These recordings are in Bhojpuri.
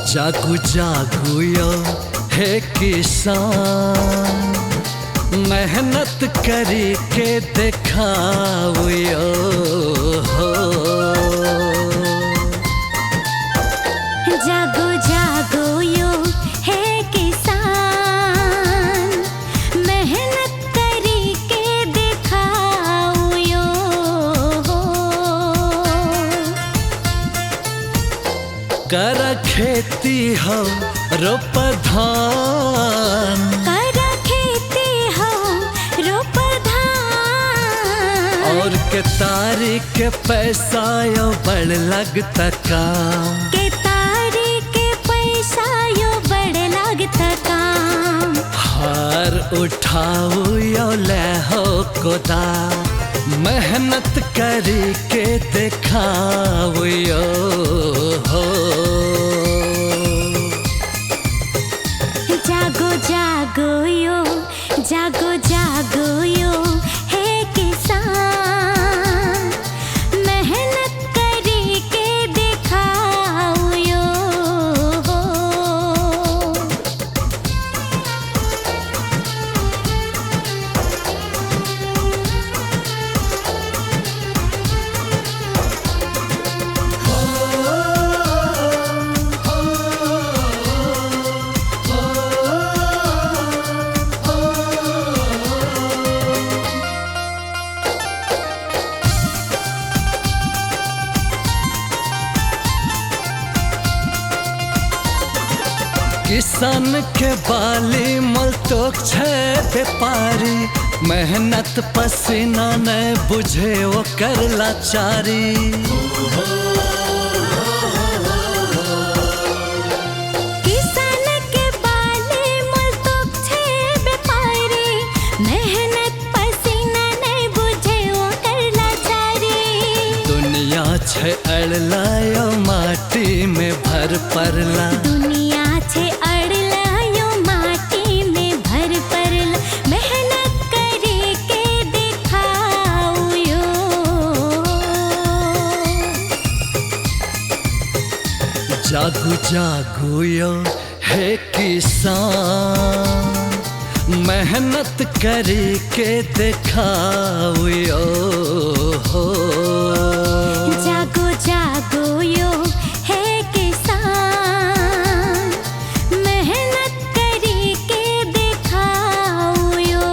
जागू जागू यो हे किसान, मेहनत करी के दिखाओ यो हो। जागो जागो यो है किसान, मेहनत करी के दिखाओ यो हो। कर खेती हो रोप धान, कर खेती हो रोप धान, और के तारीख के पैसा यो बड़ लगता काम, के तारीख के पैसा यो बड़ लगता काम। हार उठाओ यो ले हो कोदा, मेहनत करी के दिखाओ यो हो। जागो जागो यो, जागो जागो यो है किसान, मेहनत करी के दिखाओ यो हो। किसान के बाली मोल तोक छे व्यापारी, मेहनत पसीना न बुझे वो कर लाचारी। किसान के बाली मोल तोक छे व्यापारी, मेहनत पसीना नहीं बुझे वो कर लाचारी। दुनिया छे अड़लायो माटी में भर परला, दुनिया छे अड़ला यो माटी में भर परला, मेहनत करे के दिखाओ यो। जागू जागू यो हे किसान, मेहनत करी के दिखाओ यो हो। जागो जागो यो है किसान, मेहनत करी के दिखाओ यो।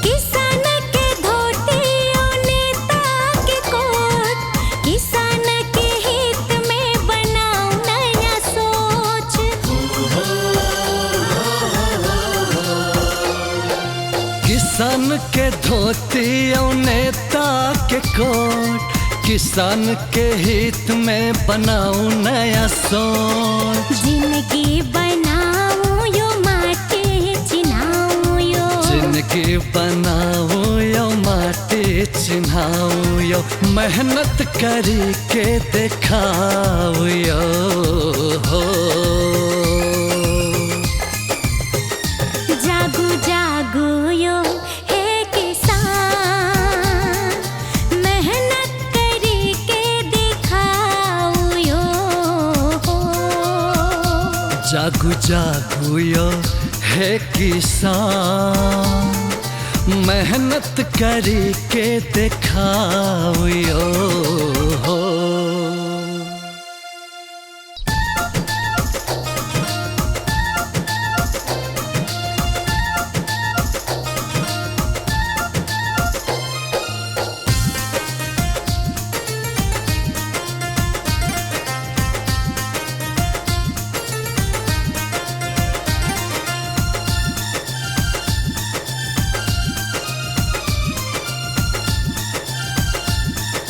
किसान के धोती और नेता के कोट, किसान के हित में बनाओ नया सोच। किसान के धोती और नेता के कोट, किसान के हित में बनाओ नया सोच। जिंदगी बनाओ यो माटी चिन्हाओ यो, जिंदगी बनाओ यो माटी चिन्हाओ यो, मेहनत करी के दिखाओ यो हो। जागो जागो यो है किसान, मेहनत करी के दिखाओ यो हो। जागू जागू यो हे किसान, मेहनत करी के दिखाओ यो हो।